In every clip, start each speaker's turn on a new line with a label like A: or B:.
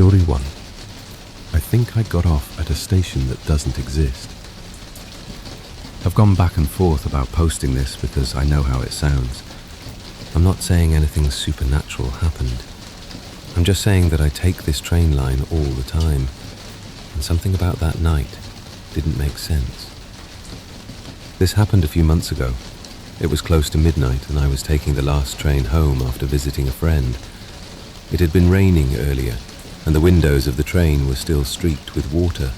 A: Story 1. I think I got off at a station that doesn't exist. I've gone back and forth about posting this because I know how it sounds. I'm not saying anything supernatural happened. I'm just saying that I take this train line all the time, and something about that night didn't make sense. This happened a few months ago. It was close to midnight and I was taking the last train home after visiting a friend. It had been raining earlier, and the windows of the train were still streaked with water,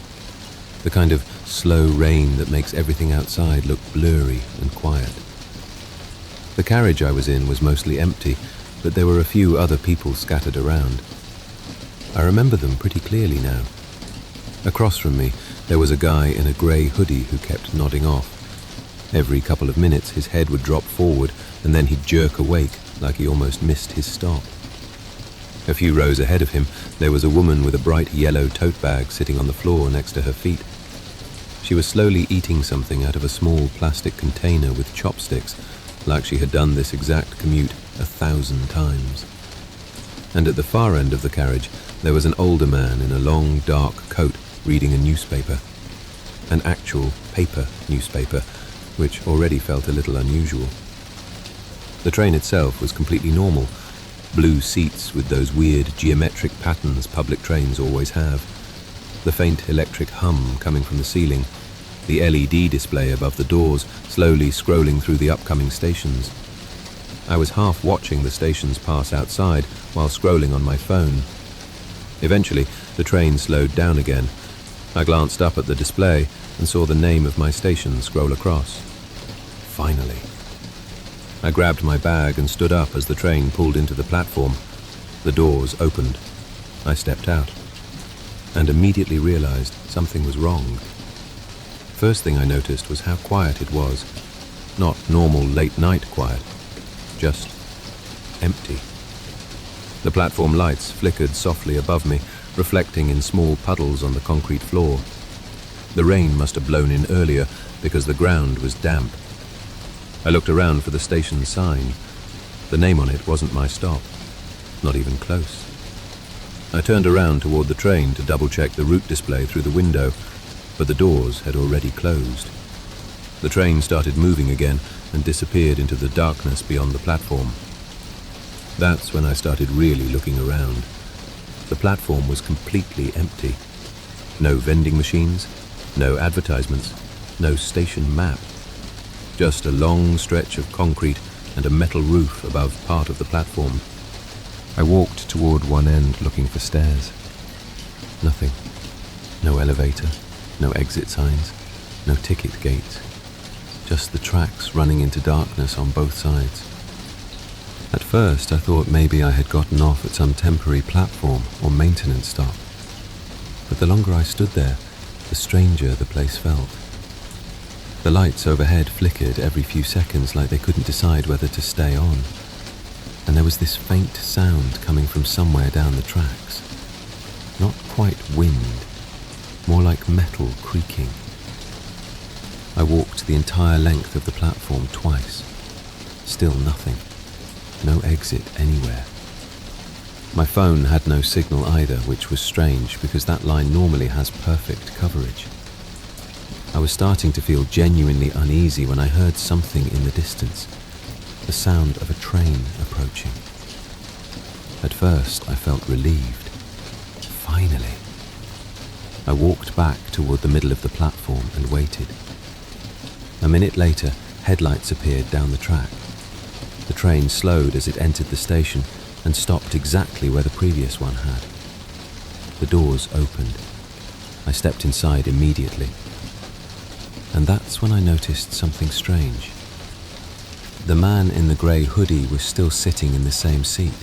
A: the kind of slow rain that makes everything outside look blurry and quiet. The carriage I was in was mostly empty, but there were a few other people scattered around. I remember them pretty clearly now. Across from me, there was a guy in a grey hoodie who kept nodding off. Every couple of minutes, his head would drop forward, and then he'd jerk awake like he almost missed his stop. A few rows ahead of him, there was a woman with a bright yellow tote bag sitting on the floor next to her feet. She was slowly eating something out of a small plastic container with chopsticks, like she had done this exact commute 1,000 times. And at the far end of the carriage, there was an older man in a long, dark coat reading a newspaper. An actual paper newspaper, which already felt a little unusual. The train itself was completely normal. Blue seats with those weird geometric patterns public trains always have. The faint electric hum coming from the ceiling. The LED display above the doors slowly scrolling through the upcoming stations. I was half watching the stations pass outside while scrolling on my phone. Eventually, the train slowed down again. I glanced up at the display and saw the name of my station scroll across. Finally. I grabbed my bag and stood up as the train pulled into the platform. The doors opened. I stepped out and immediately realized something was wrong. First thing I noticed was how quiet it was. Not normal late-night quiet, just empty. The platform lights flickered softly above me, reflecting in small puddles on the concrete floor. The rain must have blown in earlier because the ground was damp. I looked around for the station sign. The name on it wasn't my stop, not even close. I turned around toward the train to double-check the route display through the window, but the doors had already closed. The train started moving again and disappeared into the darkness beyond the platform. That's when I started really looking around. The platform was completely empty. No vending machines, no advertisements, no station map. Just a long stretch of concrete and a metal roof above part of the platform. I walked toward one end looking for stairs. Nothing. No elevator, no exit signs, no ticket gates. Just the tracks running into darkness on both sides. At first I thought maybe I had gotten off at some temporary platform or maintenance stop. But the longer I stood there, the stranger the place felt. The lights overhead flickered every few seconds like they couldn't decide whether to stay on. And there was this faint sound coming from somewhere down the tracks. Not quite wind, more like metal creaking. I walked the entire length of the platform twice. Still nothing. No exit anywhere. My phone had no signal either, which was strange because that line normally has perfect coverage. I was starting to feel genuinely uneasy when I heard something in the distance, the sound of a train approaching. At first, I felt relieved. Finally. I walked back toward the middle of the platform and waited. A minute later, headlights appeared down the track. The train slowed as it entered the station and stopped exactly where the previous one had. The doors opened. I stepped inside immediately. And that's when I noticed something strange. The man in the grey hoodie was still sitting in the same seat,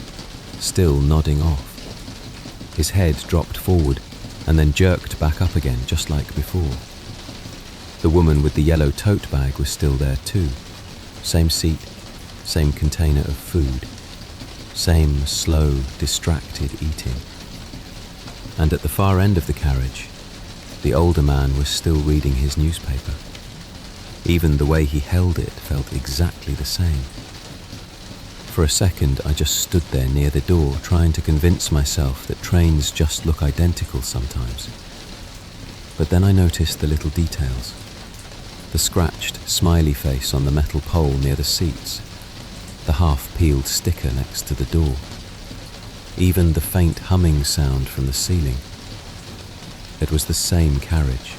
A: still nodding off. His head dropped forward and then jerked back up again, just like before. The woman with the yellow tote bag was still there too. Same seat, same container of food, same slow, distracted eating. And at the far end of the carriage, the older man was still reading his newspaper. Even the way he held it felt exactly the same. For a second, I just stood there near the door, trying to convince myself that trains just look identical sometimes. But then I noticed the little details. The scratched, smiley face on the metal pole near the seats, the half-peeled sticker next to the door, even the faint humming sound from the ceiling. It was the same carriage.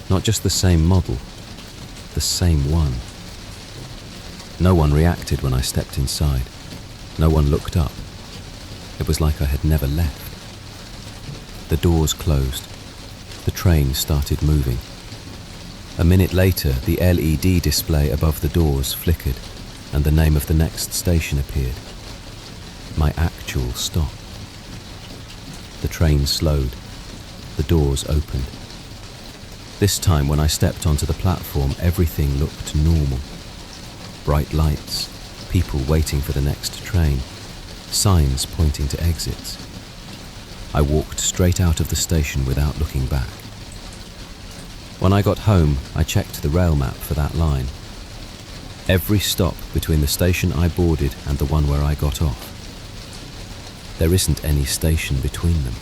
A: Not just the same model, the same one. No one reacted when I stepped inside. No one looked up. It was like I had never left. The doors closed. The train started moving. A minute later, the LED display above the doors flickered, and the name of the next station appeared. My actual stop. The train slowed. The doors opened. This time, when I stepped onto the platform, everything looked normal. Bright lights, people waiting for the next train, signs pointing to exits. I walked straight out of the station without looking back. When I got home, I checked the rail map for that line. Every stop between the station I boarded and the one where I got off. There isn't any station between them.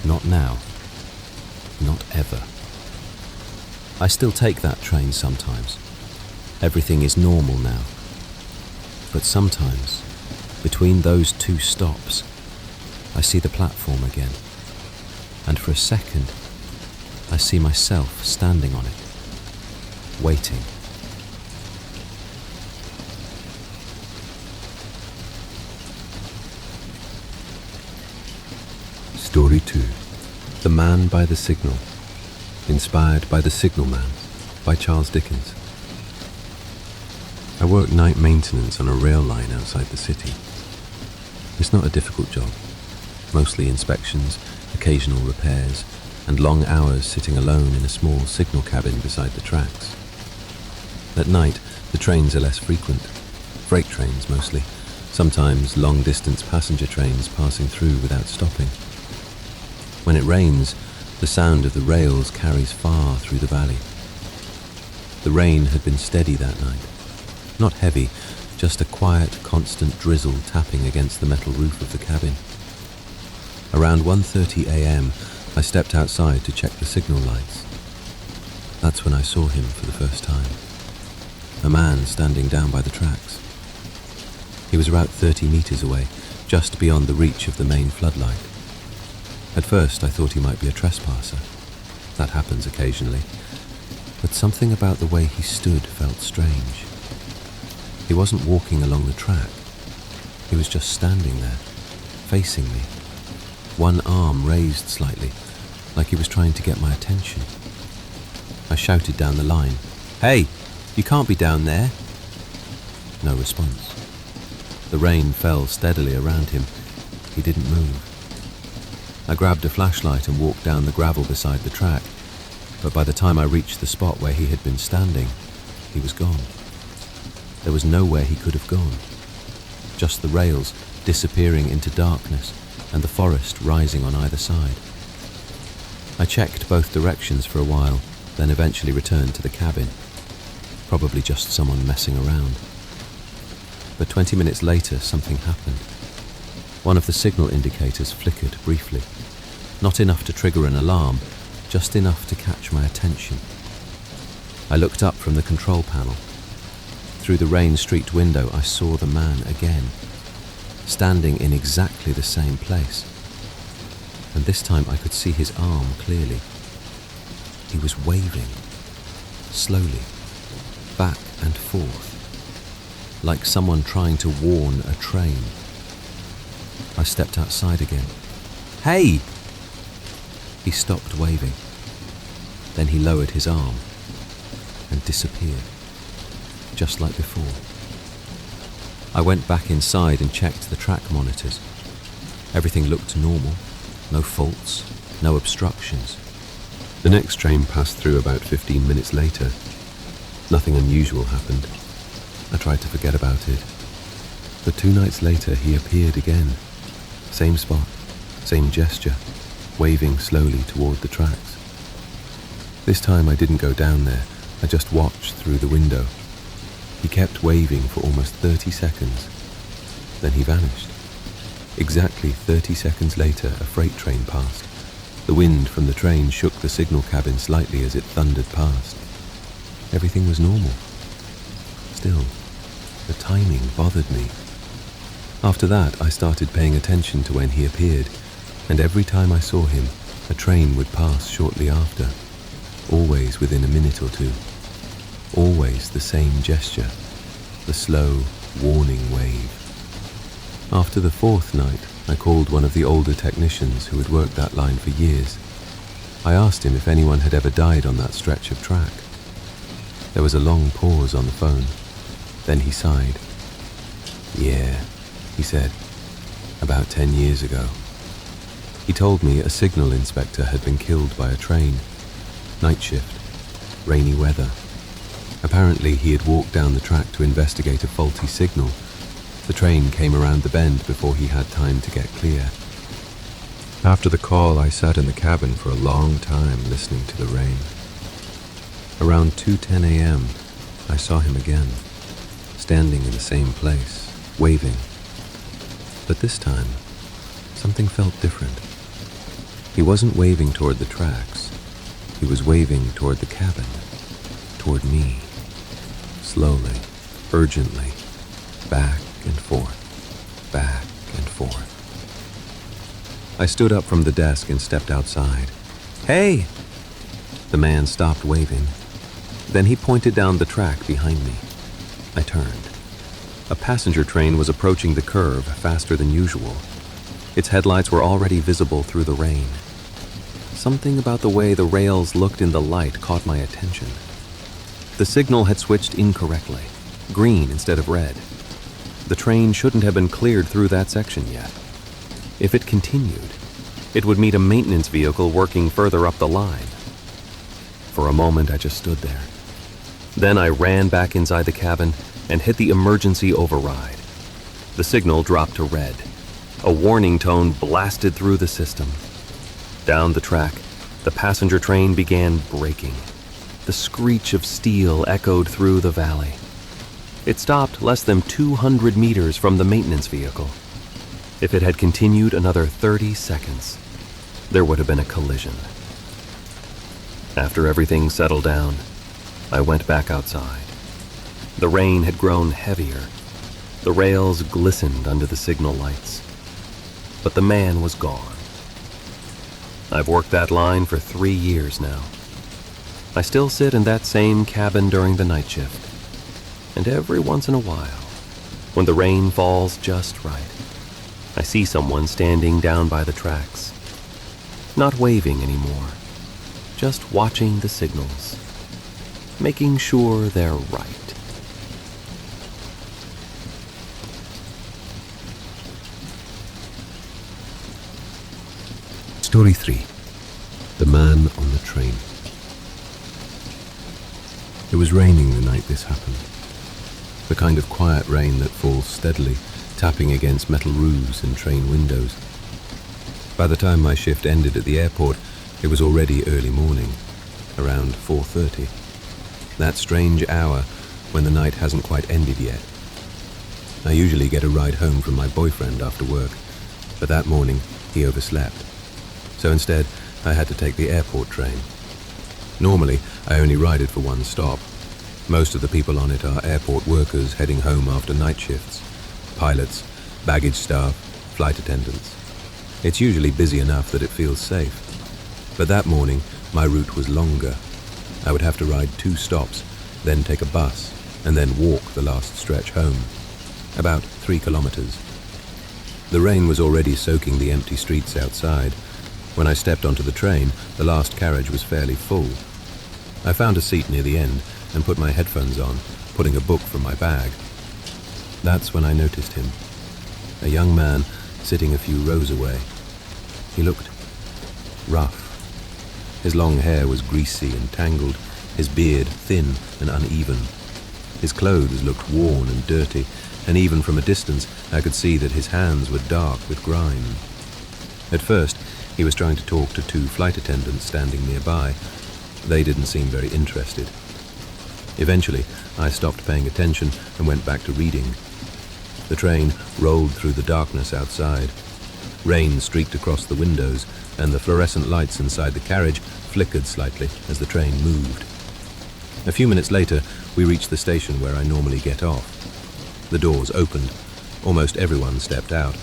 A: Not now. Not ever. I still take that train sometimes. Everything is normal now. But sometimes, between those two stops, I see the platform again. And for a second, I see myself standing on it, waiting.
B: Story 2. The Man by the Signal. Inspired by The Signal Man by Charles Dickens. I work night maintenance on a rail line outside the city. It's not a difficult job. Mostly inspections, occasional repairs, and long hours sitting alone in a small signal cabin beside the tracks. At night, the trains are less frequent. Freight trains mostly. Sometimes long-distance passenger trains passing through without stopping. When it rains, the sound of the rails carries far through the valley. The rain had been steady that night. Not heavy, just a quiet, constant drizzle tapping against the metal roof of the cabin. Around 1:30 a.m., I stepped outside to check the signal lights. That's when I saw him for the first time. A man standing down by the tracks. He was about 30 meters away, just beyond the reach of the main floodlight. At first, I thought he might be a trespasser. That happens occasionally. But something about the way he stood felt strange. He wasn't walking along the track. He was just standing there, facing me. One arm raised slightly, like he was trying to get my attention. I shouted down the line, "Hey, you can't be down there." No response. The rain fell steadily around him. He didn't move. I grabbed a flashlight and walked down the gravel beside the track, but by the time I reached the spot where he had been standing, he was gone. There was nowhere he could have gone. Just the rails disappearing into darkness and the forest rising on either side. I checked both directions for a while, then eventually returned to the cabin. Probably just someone messing around. But 20 minutes later, something happened. One of the signal indicators flickered briefly. Not enough to trigger an alarm, just enough to catch my attention. I looked up from the control panel. Through the rain-streaked window, I saw the man again, standing in exactly the same place. And this time I could see his arm clearly. He was waving, slowly, back and forth, like someone trying to warn a train. I stepped outside again. "Hey!" He stopped waving. Then he lowered his arm and disappeared, just like before. I went back inside and checked the track monitors. Everything looked normal. No faults, no obstructions. The next train passed through about 15 minutes later. Nothing unusual happened. I tried to forget about it. But 2 nights later he appeared again. Same spot, same gesture, waving slowly toward the tracks. This time I didn't go down there. I just watched through the window.
A: He kept waving for almost 30 seconds. Then he vanished. Exactly 30 seconds later, a freight train passed. The wind from the train shook the signal cabin slightly as it thundered past. Everything was normal. Still, the timing bothered me. After that, I started paying attention to when he appeared, and every time I saw him, a train would pass shortly after, always within a minute or two. Always the same gesture, the slow, warning wave. After the fourth night, I called one of the older technicians who had worked that line for years. I asked him if anyone had ever died on that stretch of track. There was a long pause on the phone. Then he sighed. "Yeah," he said, "about 10 years ago." He told me a signal inspector had been killed by a train. Night shift, rainy weather. Apparently he had walked down the track to investigate a faulty signal. The train came around the bend before he had time to get clear. After the call, I sat in the cabin for a long time listening to the rain. Around 2:10 a.m., I saw him again, standing in the same place, waving. But this time, something felt different. He wasn't waving toward the tracks. He was waving toward the cabin, toward me. Slowly, urgently, back and forth, back and forth. I stood up from the desk and stepped outside. "Hey!" The man stopped waving. Then he pointed down the track behind me. I turned. A passenger train was approaching the curve faster than usual. Its headlights were already visible through the rain. Something about the way the rails looked in the light caught my attention. The signal had switched incorrectly, green instead of red. The train shouldn't have been cleared through that section yet. If it continued, it would meet a maintenance vehicle working further up the line. For a moment, I just stood there. Then I ran back inside the cabin and hit the emergency override. The signal dropped to red. A warning tone blasted through the system. Down the track, the passenger train began braking. The screech of steel echoed through the valley. It stopped less than 200 meters from the maintenance vehicle. If it had continued another 30 seconds, there would have been a collision. After everything settled down, I went back outside. The rain had grown heavier. The rails glistened under the signal lights. But the man was gone. I've worked that line for 3 years now. I still sit in that same cabin during the night shift. And every once in a while, when the rain falls just right, I see someone standing down by the tracks, not waving anymore, just watching the signals, making sure they're right. Story 3. The Man on the Train. It was raining the night this happened. The kind of quiet rain that falls steadily, tapping against metal roofs and train windows. By the time my shift ended at the airport, it was already early morning, around 4:30. That strange hour when the night hasn't quite ended yet. I usually get a ride home from my boyfriend after work, but that morning he overslept. So instead, I had to take the airport train. Normally, I only ride it for one stop. Most of the people on it are airport workers heading home after night shifts. Pilots, baggage staff, flight attendants. It's usually busy enough that it feels safe. But that morning, my route was longer. I would have to ride 2 stops, then take a bus, and then walk the last stretch home. About 3 kilometers. The rain was already soaking the empty streets outside. When I stepped onto the train, the last carriage was fairly full. I found a seat near the end and put my headphones on, putting a book from my bag. That's when I noticed him. A young man sitting a few rows away. He looked rough. His long hair was greasy and tangled, his beard thin and uneven. His clothes looked worn and dirty, and even from a distance I could see that his hands were dark with grime. At first, he was trying to talk to 2 flight attendants standing nearby. They didn't seem very interested.
B: Eventually, I stopped paying attention and went back to reading. The train rolled through the darkness outside. Rain streaked across the windows, and the fluorescent lights inside the carriage flickered slightly as the train moved. A few minutes later, we reached the station where I normally get off. The doors opened. Almost everyone stepped out.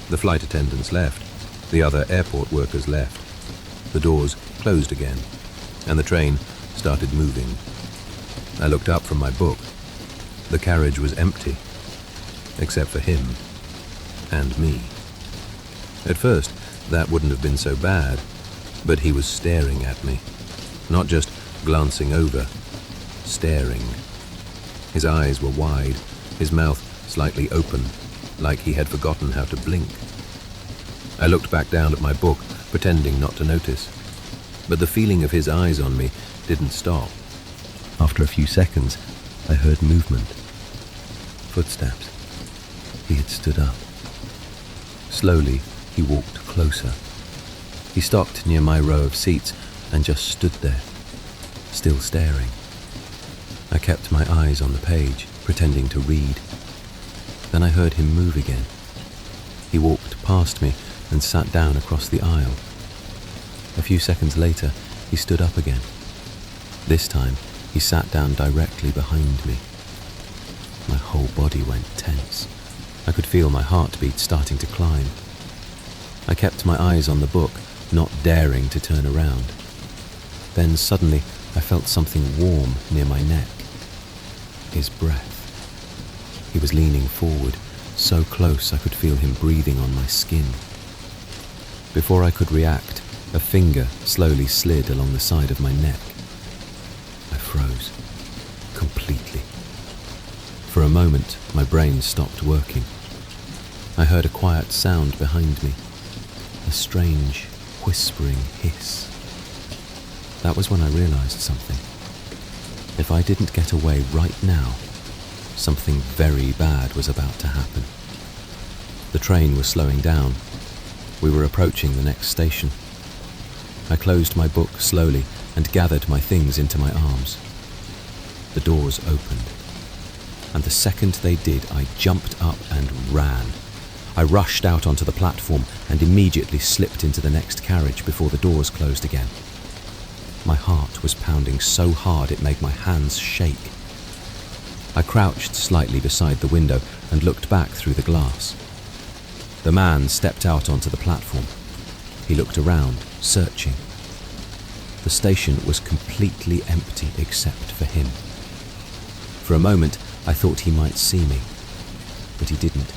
B: The flight attendants left. The other airport workers left. The doors closed again, and the train started moving. I looked up from my book. The carriage was empty, except for him and me. At first, that wouldn't have been so bad, but he was staring at me, not just glancing over, staring. His eyes were wide, his mouth slightly open, like he had forgotten how to blink. I looked back down at my book, pretending not to notice, but the feeling of his eyes on me didn't stop. After a few seconds, I heard movement. Footsteps. He had stood up. Slowly, he walked closer. He stopped near my row of seats and just stood there, still staring. I kept my eyes on the page, pretending to read. Then I heard him move again. He walked past me and sat down across the aisle. A few seconds later, he stood up again. This time, he sat down directly behind me. My whole body went tense. I could feel my heartbeat starting to climb. I kept my eyes on the book, not daring to turn around. Then suddenly, I felt something warm near my neck. His breath. He was leaning forward, so close I could feel him breathing on my skin. Before I could react, a finger slowly slid along the side of my neck. I froze, completely. For a moment, my brain stopped working. I heard a quiet sound behind me, a strange, whispering hiss. That was when I realized something. If I didn't get away right now, something very bad was about to happen. The train was slowing down. We were approaching the next station. I closed my book slowly and gathered my things into my arms. The doors opened, and the second they did, I jumped up and ran. I rushed out onto the platform and immediately slipped into the next carriage before the doors closed again. My heart was pounding so hard it made my hands shake. I crouched slightly beside the window and looked back through the glass. The man stepped out onto the platform. He looked around, searching. The station was completely empty except for him. For a moment, I thought he might see me, but he didn't.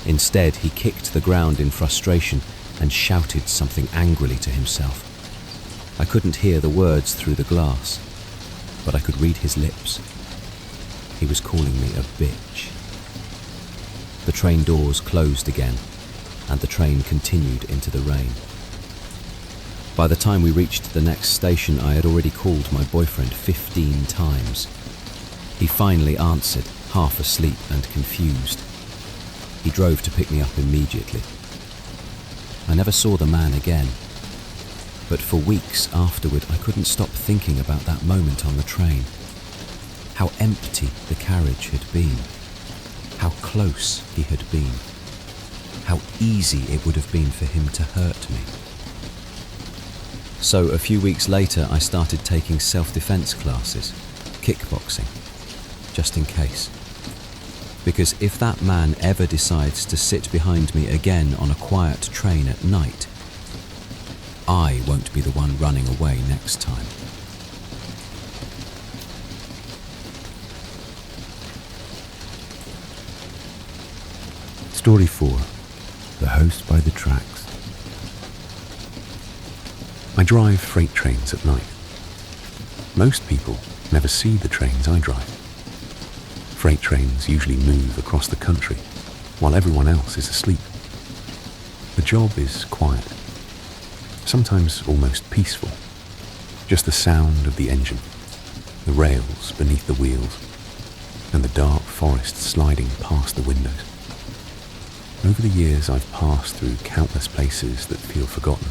B: Instead, he kicked the ground in frustration and shouted something angrily to himself. I couldn't hear the words through the glass, but I could read his lips. He was calling me a bitch. The train doors closed again, and the train continued into the rain. By the time we reached the next station, I had already called my boyfriend 15 times. He finally answered, half asleep and confused. He drove to pick me up immediately. I never saw the man again, but for weeks afterward I couldn't stop thinking about that moment on the train. How empty the carriage had been. How close he had been. How easy it would have been for him to hurt me. So a few weeks later I started taking self-defense classes, kickboxing, just in case. Because if that man ever decides to sit behind me again on a quiet train at night, I won't be the one running away next time.
A: Story 4. The Host by the Tracks. I drive freight trains at night. Most people never see the trains I drive. Freight trains usually move across the country while everyone else is asleep. The job is quiet, sometimes almost peaceful. Just the sound of the engine, the rails beneath the wheels, and the dark forest sliding past the windows. Over the years, I've passed through countless places that feel forgotten.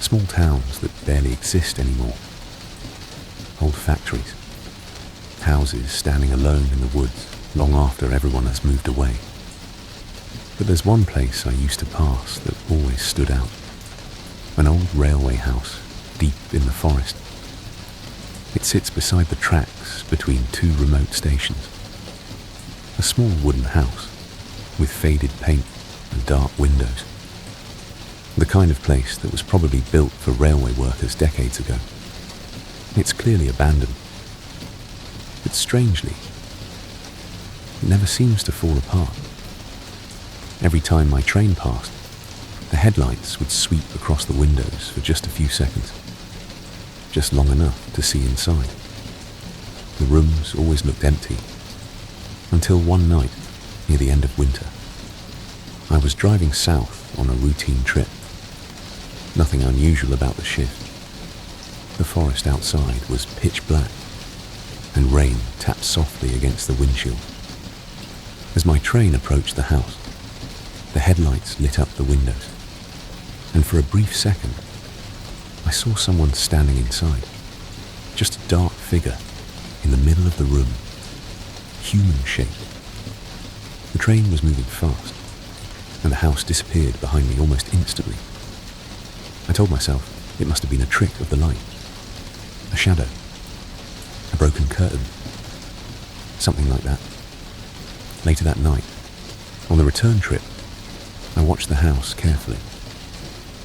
A: Small towns that barely exist anymore. Old factories, houses standing alone in the woods long after everyone has moved away. But there's one place I used to pass that always stood out. An old railway house deep in the forest. It sits beside the tracks between two remote stations. A small wooden house with faded paint and dark windows. The kind of place that was probably built for railway workers decades ago. It's clearly abandoned. But strangely, it never seems to fall apart. Every time my train passed, the headlights would sweep across the windows for just a few seconds. Just long enough to see inside. The rooms always looked empty. Until one night, near the end of winter, I was driving south on a routine trip. Nothing unusual about the shift. The forest outside was pitch black, and rain tapped softly against the windshield. As my train approached the house, the headlights lit up the windows, and for a brief second, I saw someone standing inside. Just a dark figure in the middle of the room, human-shaped. The train was moving fast, and the house disappeared behind me almost instantly. I told myself it must have been a trick of the light, a shadow, a broken curtain, something like that. Later that night, on the return trip, I watched the house carefully.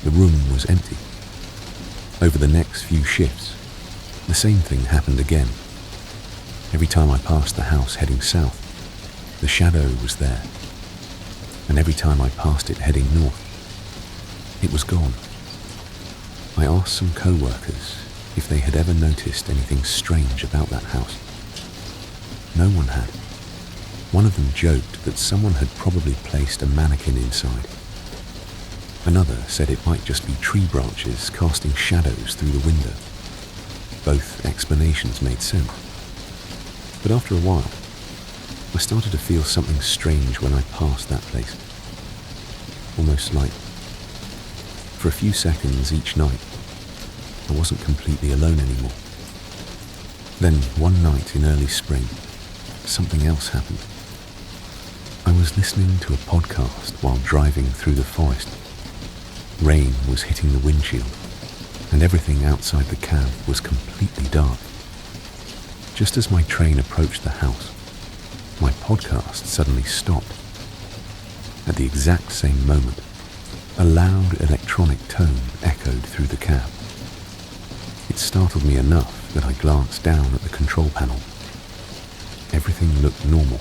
A: The room was empty. Over the next few shifts, the same thing happened again. Every time I passed the house heading south, the shadow was there. And every time I passed it heading north, it was gone. I asked some co-workers if they had ever noticed anything strange about that house. No one had. One of them joked that someone had probably placed a mannequin inside. Another said it might just be tree branches casting shadows through the window. Both explanations made sense. But after a while, I started to feel something strange when I passed that place. Almost like, for a few seconds each night, I wasn't completely alone anymore. Then, one night in early spring, something else happened. I was listening to a podcast while driving through the forest. Rain was hitting the windshield, and everything outside the cab was completely dark. Just as my train approached the house, my podcast suddenly stopped. At the exact same moment, a loud electronic tone echoed through the cab. It startled me enough that I glanced down at the control panel. Everything looked normal.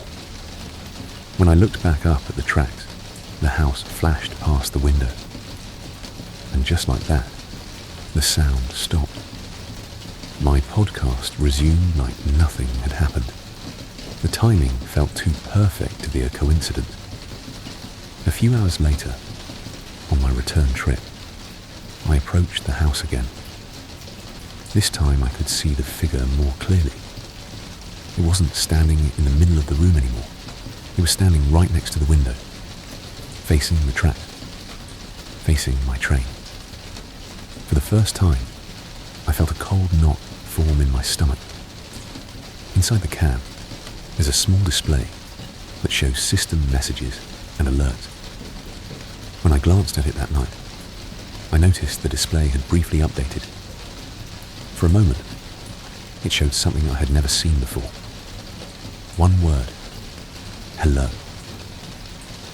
A: When I looked back up at the tracks, the house flashed past the window. And just like that, the sound stopped. My podcast resumed like nothing had happened. The timing felt too perfect to be a coincidence. A few hours later, on my return trip, I approached the house again. This time I could see the figure more clearly. It wasn't standing in the middle of the room anymore. It was standing right next to the window, facing the track, facing my train. For the first time, I felt a cold knot form in my stomach. Inside the cab, there's a small display that shows system messages and alerts. When I glanced at it that night, I noticed the display had briefly updated. For a moment, it showed something I had never seen before. One word: hello.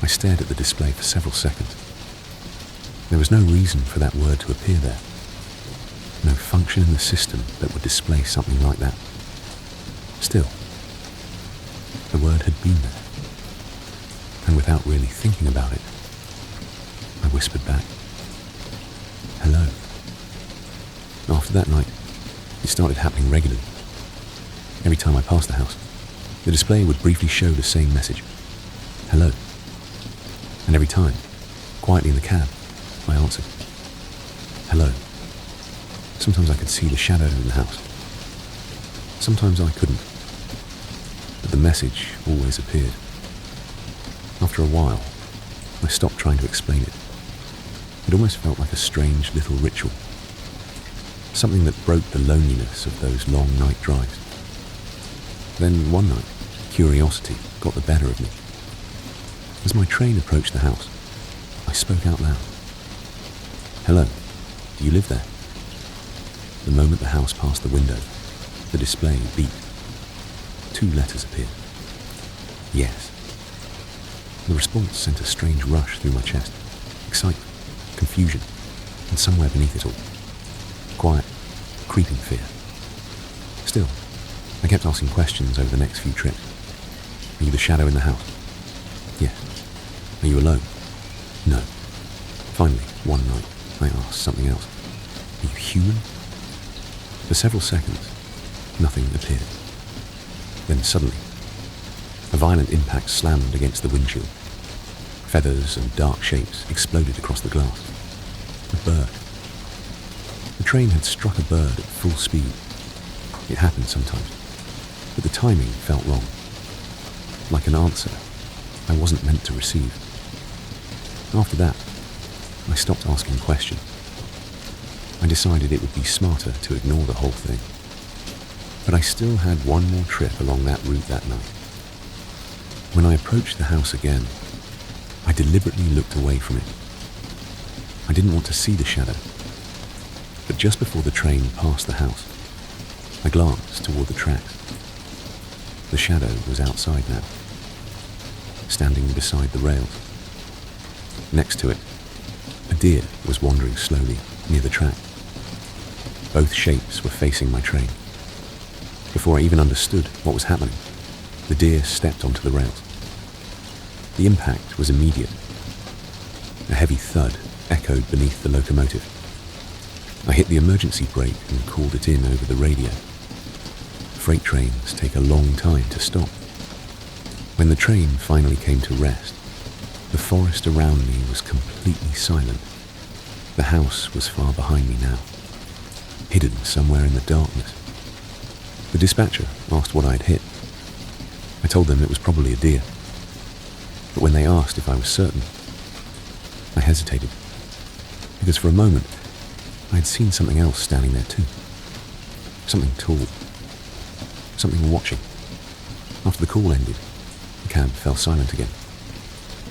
A: I stared at the display for several seconds. There was no reason for that word to appear there. No function in the system that would display something like that. Still, the word had been there. And without really thinking about it, I whispered back, hello. After that night, it started happening regularly. Every time I passed the house, the display would briefly show the same message, hello. And every time, quietly in the cab, I answered, hello. Sometimes I could see the shadow in the house. Sometimes I couldn't. But the message always appeared. After a while, I stopped trying to explain it. It almost felt like a strange little ritual. Something that broke the loneliness of those long night drives.
B: Then one night, curiosity got the better of me. As my train approached the house, I spoke out loud. "Hello, do you live there?" The moment the house passed the window, the display beeped. 2 letters appeared. Yes. The response sent a strange rush through my chest. Excitement, confusion, and somewhere beneath it all, quiet, creeping fear. Still, I kept asking questions over the next few trips. Are you the shadow in the house? Yes. Are you alone? No. Finally, one night, I asked something else. Are you human? For several seconds, nothing appeared. Then suddenly, a violent impact slammed against the windshield. Feathers and dark shapes exploded across the glass. A bird. The train had struck a bird at full speed. It happened sometimes, but the timing felt wrong. Like an answer I wasn't meant to receive. After that, I stopped asking questions. I decided it would be smarter to ignore the whole thing. But I still had one more trip along that route that night. When I approached the house again, I deliberately looked away from it. I didn't want to see the shadow. But just before the train passed the house, I glanced toward the tracks. The shadow was outside now, standing beside the rails. Next to it, a deer was wandering slowly near the track. Both shapes were facing my train. Before I even understood what was happening, the deer stepped onto the rails. The impact was immediate. A heavy thud echoed beneath the locomotive. I hit the emergency brake and called it in over the radio. Freight trains take a long time to stop. When the train finally came to rest, the forest around me was completely silent. The house was far behind me now, hidden somewhere in the darkness. The dispatcher asked what I'd hit. I told them it was probably a deer. But when they asked if I was certain, I hesitated, because for a moment I had seen something else standing there too. Something tall. Something watching. After the call ended, the cab fell silent again.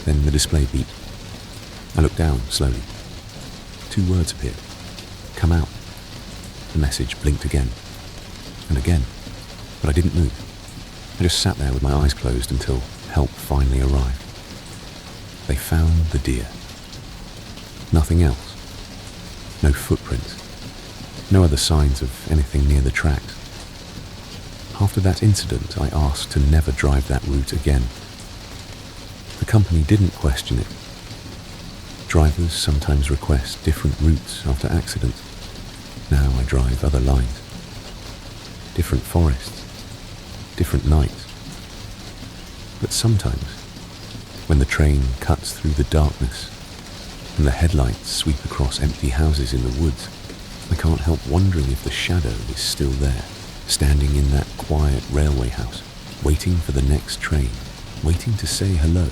B: Then the display beeped. I looked down slowly. 2 words appeared. Come out. The message blinked again. And again. But I didn't move. I just sat there with my eyes closed until help finally arrived. They found the deer. Nothing else. No footprints. No other signs of anything near the tracks. After that incident, I asked to never drive that route again. The company didn't question it. Drivers sometimes request different routes after accidents. Now I drive other lines. Different forests. Different nights. But sometimes, when the train cuts through the darkness and the headlights sweep across empty houses in the woods, I can't help wondering if the shadow is still there, standing in that quiet railway house, waiting for the next train, waiting to say hello.